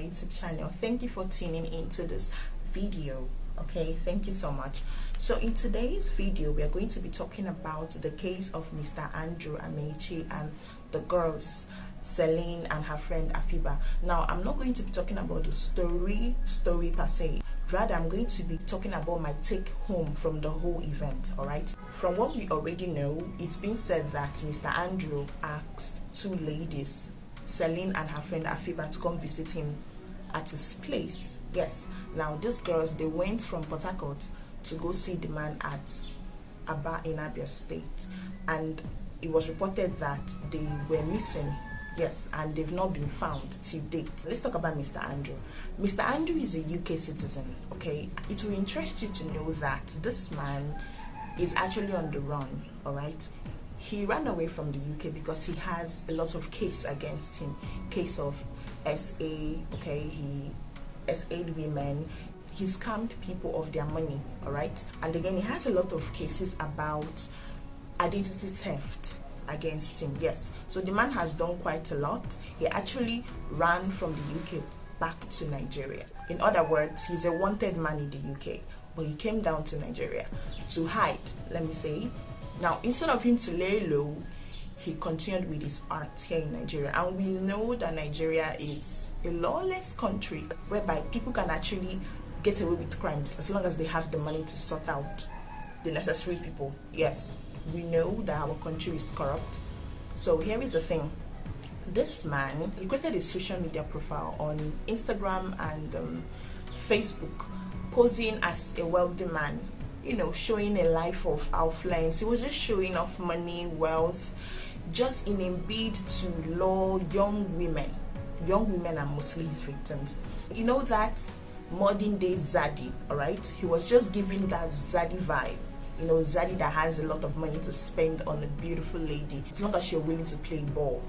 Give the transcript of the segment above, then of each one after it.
YouTube channel. Thank you for tuning into this video. Okay, thank you so much. So in today's video, we are going to be talking about the case of Mr. Andrew Amaechi and the girls Celine and her friend Afibah. Now, I'm not going to be talking about the story per se. Rather, I'm going to be talking about my take home from the whole event. All right, from what we already know, it's been said that Mr. Andrew asked two ladies, Celine and her friend Afibah, to come visit him at his place. Yes, now these girls, they went from Port Harcourt to go see the man at Aba in Abia State, and it was reported that they were missing. Yes, and they've not been found till date. Let's talk about Mr. Andrew. Mr. Andrew is a UK citizen, okay? It will interest you to know that this man is actually on the run, all right? He ran away from the UK because he has a lot of case against him. Case of SA, okay? He SA'd women. He scammed people of their money, all right? And again, he has a lot of cases about identity theft against him. Yes, so the man has done quite a lot. He actually ran from the UK back to Nigeria. In other words, he's a wanted man in the UK, but he came down to Nigeria to hide, let me say. Now, instead of him to lay low, he continued with his art here in Nigeria. And we know that Nigeria is a lawless country whereby people can actually get away with crimes as long as they have the money to sort out the necessary people. Yes, we know that our country is corrupt. So here is the thing. This man, he created a social media profile on Instagram and Facebook, posing as a wealthy man, you know, showing a life of affluence. He was just showing off money, wealth, just in a bid to lure young women. Young women are mostly his victims. You know that modern day zaddy, all right? He was just giving that zaddy vibe. You know, zaddy that has a lot of money to spend on a beautiful lady, as long as you're willing to play ball.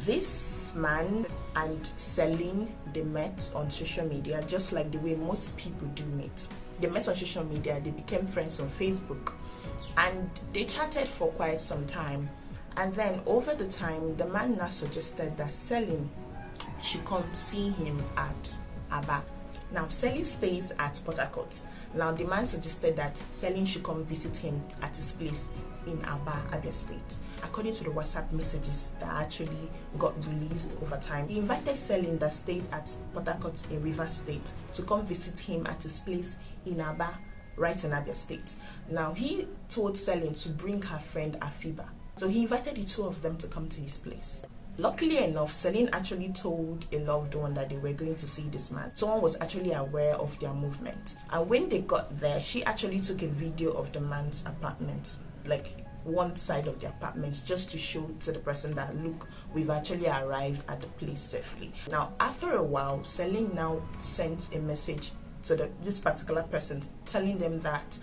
This man and Celine, they met on social media, just like the way most people do meet. They met on social media, they became friends on Facebook, and they chatted for quite some time. And then over the time, the man now suggested that Celine should come see him at Aba. Now, Celine stays at Port Harcourt. Now, the man suggested that Celine should come visit him at his place in Aba, Abia State. According to the WhatsApp messages that actually got released over time, he invited Celine, that stays at Port Harcourt in Rivers State, to come visit him at his place in Aba, right in Abia State. Now, he told Celine to bring her friend Afibah. So he invited the two of them to come to his place. Luckily enough, Celine actually told a loved one that they were going to see this man. Someone was actually aware of their movement. And when they got there, she actually took a video of the man's apartment, like one side of the apartment, just to show to the person that, look, we've actually arrived at the place safely. Now, after a while, Celine now sent a message to this particular person, telling them that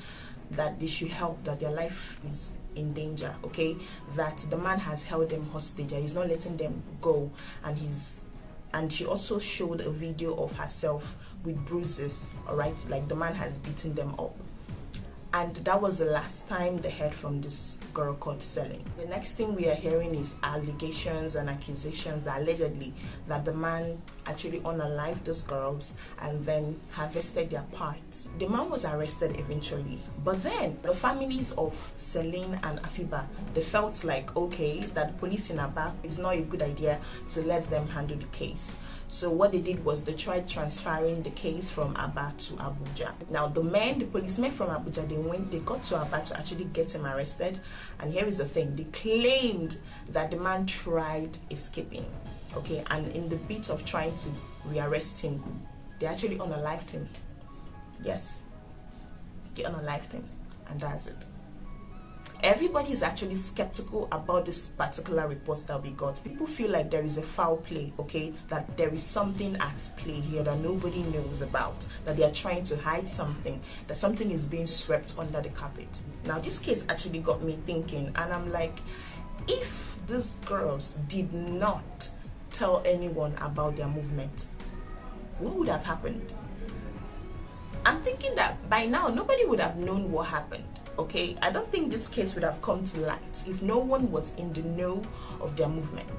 they should help, that their life is in danger, okay, that the man has held them hostage, he's not letting them go, and she also showed a video of herself with bruises, all right, like the man has beaten them up. And that was the last time they heard from this girl called Celine. The next thing we are hearing is allegations and accusations that allegedly that the man actually unalived those girls and then harvested their parts. The man was arrested eventually, but then the families of Celine and Afibah, they felt like, okay, that the police in Aba is not a good idea to let them handle the case. So what they did was they tried transferring the case from Aba to Abuja. Now the policemen from Abuja, they got to Aba to actually get him arrested. And here is the thing, they claimed that the man tried escaping, okay, and in the bit of trying to rearrest him, they actually unalived him. Yes, they unalived him, and that's it. Everybody is actually skeptical about this particular report that we got. People feel like there is a foul play, okay, that there is something at play here that nobody knows about, that they are trying to hide something, that something is being swept under the carpet. Now, this case actually got me thinking, and I'm like, if these girls did not tell anyone about their movement, what would have happened? I'm thinking that by now, nobody would have known what happened. Okay, I don't think this case would have come to light if no one was in the know of their movement.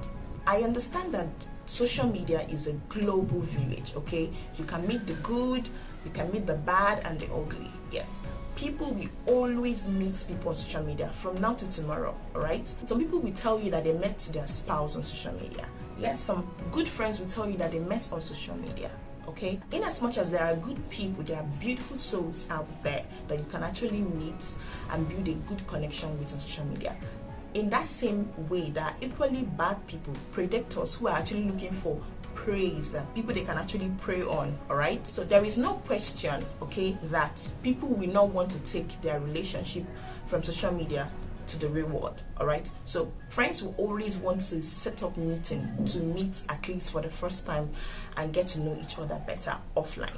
I understand that social media is a global village, okay? You can meet the good, you can meet the bad and the ugly. Yes, people will always meet people on social media from now to tomorrow, all right? Some people will tell you that they met their spouse on social media. Yes, some good friends will tell you that they met on social media, okay? In as much as there are good people, there are beautiful souls out there that you can actually meet and build a good connection with on social media. In that same way, there are equally bad people, predators, who are actually looking for praise, that people they can actually prey on, all right? So there is no question, okay, that people will not want to take their relationship from social media to the real world, all right? So friends will always want to set up meeting to meet at least for the first time and get to know each other better offline.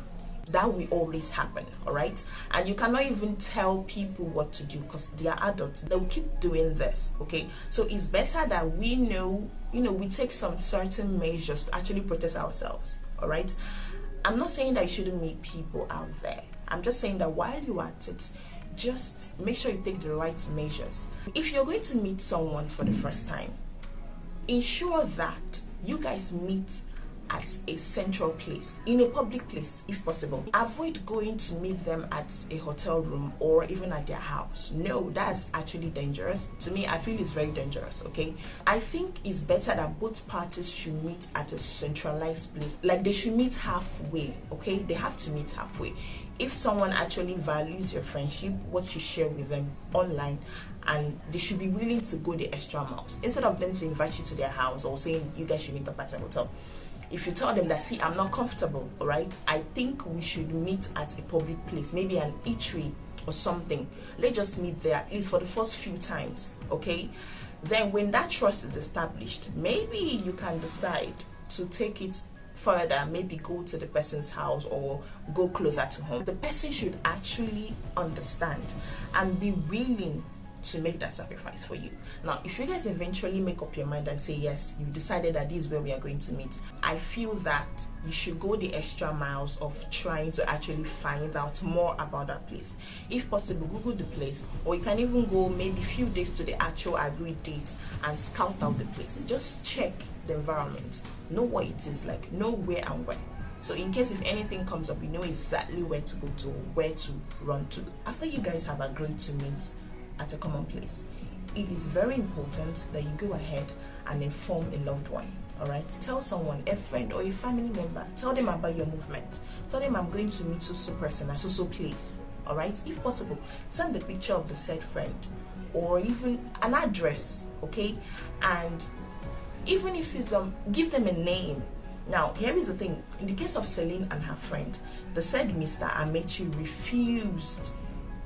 That will always happen, all right? And you cannot even tell people what to do because they are adults. They will keep doing this, okay? So it's better that we know, we take some certain measures to actually protect ourselves, all right? I'm not saying that you shouldn't meet people out there. I'm just saying that while you're at it, just make sure you take the right measures. If you're going to meet someone for the first time, ensure that you guys meet at a central place, in a public place if possible. Avoid going to meet them at a hotel room or even at their house. No, that's actually dangerous. To me, I feel it's very dangerous, okay? I think it's better that both parties should meet at a centralized place. Like they should meet halfway, okay? They have to meet halfway. If someone actually values your friendship, what you share with them online, and they should be willing to go the extra miles instead of them to invite you to their house or saying you guys should meet up at a hotel. If you tell them that, see, I'm not comfortable, all right, I think we should meet at a public place, maybe an eatery or something. Let's just meet there at least for the first few times, okay? Then when that trust is established, maybe you can decide to take it further, maybe go to the person's house or go closer to home. The person should actually understand and be willing to make that sacrifice for you. Now, if you guys eventually make up your mind and say yes, you decided that this is where we are going to meet, I feel that you should go the extra miles of trying to actually find out more about that place. If possible, Google the place, or you can even go maybe a few days to the actual agreed date and scout out the place. Just check the environment, know what it is like, know where and when. So in case if anything comes up, you know exactly where to go to, where to run to. After you guys have agreed to meet at a common place, it is very important that you go ahead and inform a loved one, all right? Tell someone, a friend or a family member, tell them about your movement. Tell them I'm going to meet so person at so place, all right? If possible, send a picture of the said friend or even an address, okay? And even if it's give them a name. Now, here is the thing. In the case of Celine and her friend, the said Mr. Amaechi refused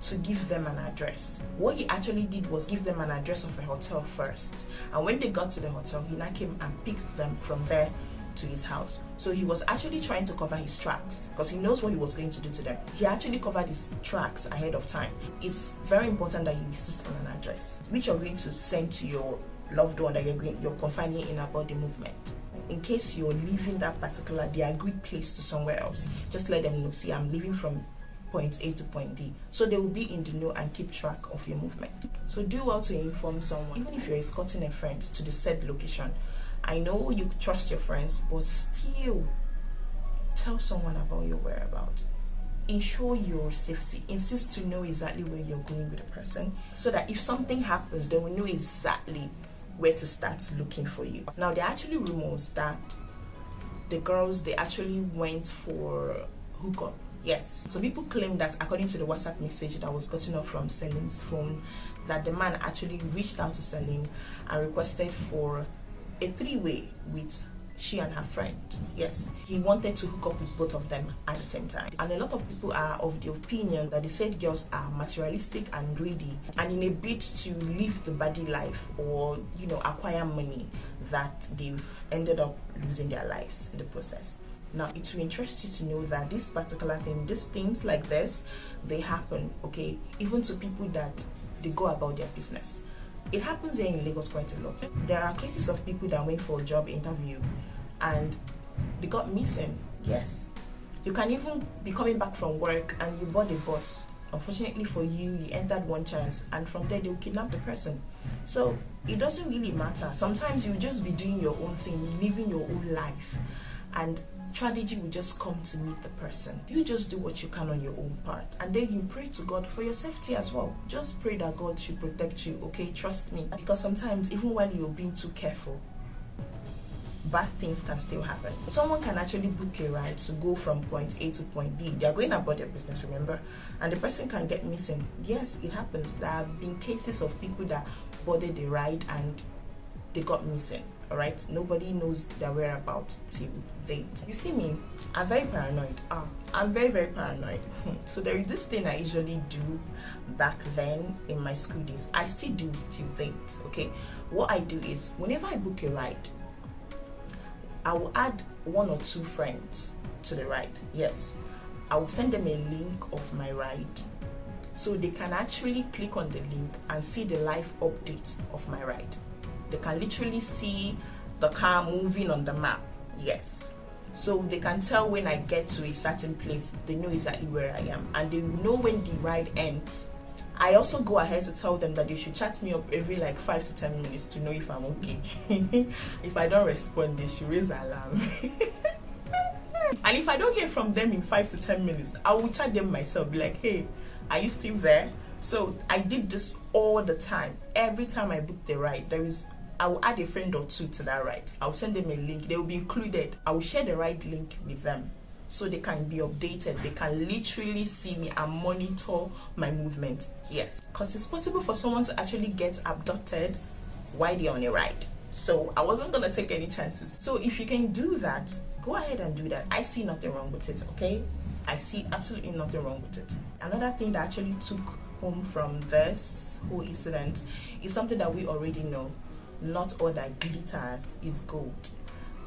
to give them an address. What he actually did was give them an address of a hotel first, and when they got to the hotel, he now came and picked them from there to his house. So he was actually trying to cover his tracks because he knows what he was going to do to them. He actually covered his tracks ahead of time. It's very important that you insist on an address which you're going to send to your loved one that you're confiding in about the movement. In case you're leaving that particular, the agreed place to somewhere else, just let them know, see, I'm leaving from point A to point D, so they will be in the know and keep track of your movement. So do well to inform someone, even if you're escorting a friend to the said location. I know you trust your friends, but still tell someone about your whereabouts. Ensure your safety. Insist to know exactly where you're going with the person, so that if something happens, they will know exactly where to start looking for you. Now, there are actually rumors that the girls, they actually went for hookup. Yes. So people claim that according to the WhatsApp message that was gotten up from Celine's phone, that the man actually reached out to Celine and requested for a three-way with she and her friend. Yes. He wanted to hook up with both of them at the same time. And a lot of people are of the opinion that the said girls are materialistic and greedy, and in a bid to live the body life or, acquire money, that they've ended up losing their lives in the process. Now, it will interest you to know that this particular thing, these things like this, they happen, okay? Even to people that they go about their business. It happens here in Lagos quite a lot. There are cases of people that went for a job interview and they got missing. Yes. You can even be coming back from work and you board a bus Unfortunately for you, you entered one chance, and from there they'll kidnap the person. So it doesn't really matter. Sometimes you just be doing your own thing, living your own life, and tragedy will just come to meet the person. You just do what you can on your own part, and then you pray to God for your safety as well. Just pray that God should protect you, okay? Trust me. Because sometimes, even while you're being too careful, bad things can still happen. Someone can actually book a ride to go from point A to point B. They are going about their business, remember? And the person can get missing. Yes, it happens. There have been cases of people that boarded the ride and they got missing. Alright, nobody knows their whereabouts till date. You see me, I'm very paranoid. I'm very, very paranoid. So there is this thing I usually do back then in my school days. I still do it till date. Okay, what I do is whenever I book a ride, I will add 1 or 2 friends to the ride. Yes, I will send them a link of my ride, so they can actually click on the link and see the live update of my ride. They can literally see the car moving on the map. Yes. So they can tell when I get to a certain place, they know exactly where I am, and they will know when the ride ends. I also go ahead to tell them that they should chat me up every like 5 to 10 minutes to know if I'm okay. If I don't respond, they should raise alarm. And if I don't hear from them in 5 to 10 minutes, I will chat them myself, be like, hey, are you still there? So I did this all the time. Every time I book the ride, I will add a friend or 2 to that ride. I'll send them a link. They will be included. I will share the ride link with them so they can be updated. They can literally see me and monitor my movement. Yes, because it's possible for someone to actually get abducted while they're on a ride. So I wasn't gonna take any chances. So if you can do that, go ahead and do that. I see nothing wrong with it, okay? I see absolutely nothing wrong with it. Another thing that actually took home from this whole incident is something that we already know. Not all that glitters is gold.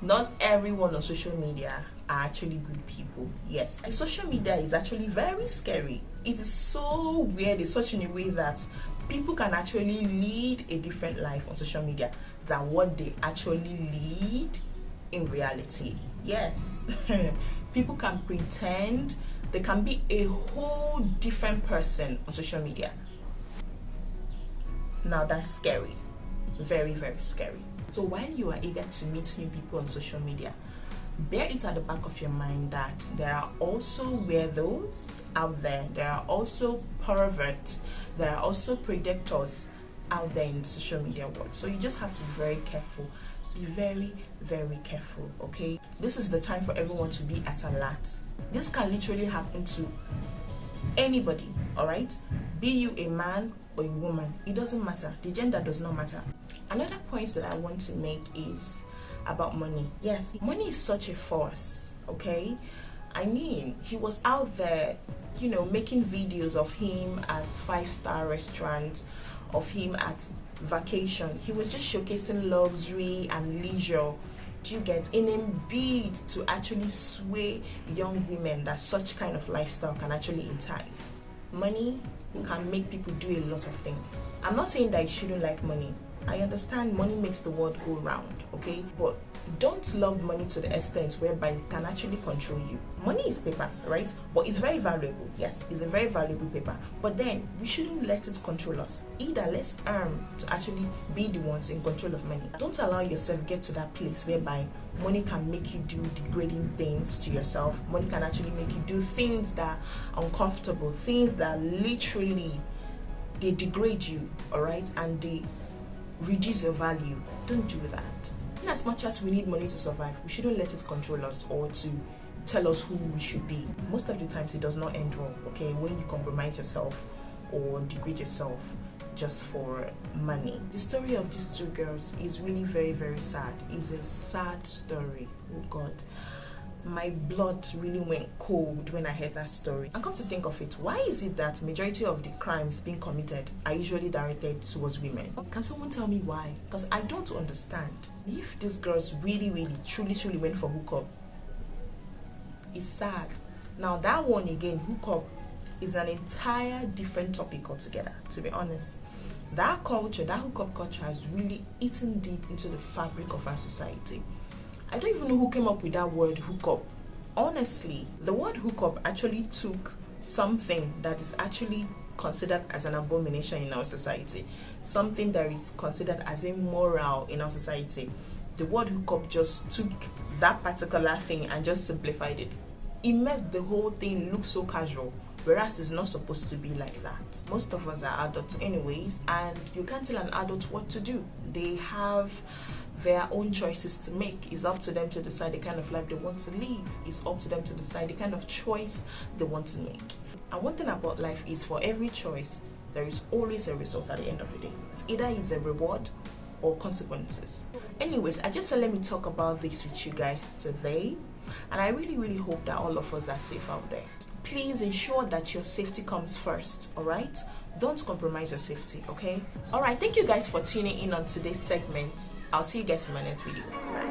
Not everyone on social media are actually good people. Yes, and social media is actually very scary. It is so weird in such a way that people can actually lead a different life on social media than what they actually lead in reality. Yes. People can pretend. They can be a whole different person on social media. Now that's scary. Very, very scary. So while you are eager to meet new people on social media, bear it at the back of your mind that there are also weirdos out there. There are also perverts. There are also predators out there in the social media world. So you just have to be very careful. Be very, very careful, okay? This is the time for everyone to be at alert. This can literally happen to anybody, all right? Be you a man or a woman, it doesn't matter. The gender does not matter. Another point that I want to make is about money. Yes, money is such a force, okay? I mean, he was out there, you know, making videos of him at 5-star restaurants, of him at vacation. He was just showcasing luxury and leisure. Do you get, in a bid to actually sway young women that such kind of lifestyle can actually entice? Money can make people do a lot of things. I'm not saying that you shouldn't like money. I understand money makes the world go round, okay? But don't love money to the extent whereby it can actually control you. Money is paper, right? But it's very valuable. Yes, it's a very valuable paper. But then we shouldn't let it control us. Either let's earn to actually be the ones in control of money. Don't allow yourself get to that place whereby money can make you do degrading things to yourself. Money can actually make you do things that are uncomfortable, things that literally they degrade you, all right? And they reduce your value. Don't do that. In as much as we need money to survive, we shouldn't let it control us or to tell us who we should be. Most of the times it does not end well, okay, when you compromise yourself or degrade yourself just for money. The story of these 2 girls is really very, very sad. It's a sad story. Oh God, my blood really went cold when I heard that story. And come to think of it, why is it that majority of the crimes being committed are usually directed towards women? Can someone tell me why? Because I don't understand. If these girls really, truly went for hookup, it's sad. Now that one again, hookup, is an entire different topic altogether, to be honest. That culture, that hookup culture has really eaten deep into the fabric of our society. I don't even know who came up with that word hookup. Honestly, the word hookup actually took something that is actually considered as an abomination in our society, something that is considered as immoral in our society. The word hookup just took that particular thing and just simplified it. It made the whole thing look so casual, whereas it's not supposed to be like that. Most of us are adults anyways, and you can't tell an adult what to do. They have their own choices to make. It's up to them to decide the kind of life they want to live. It's up to them to decide the kind of choice they want to make. And one thing about life is, for every choice, there is always a result at the end of the day. It's either is a reward or consequences. Anyways, I just said let me talk about this with you guys today, and I really hope that all of us are safe out there. Please ensure that your safety comes first, all right? Don't compromise your safety, okay? All right, thank you guys for tuning in on today's segment. I'll see you guys in my next video. Bye.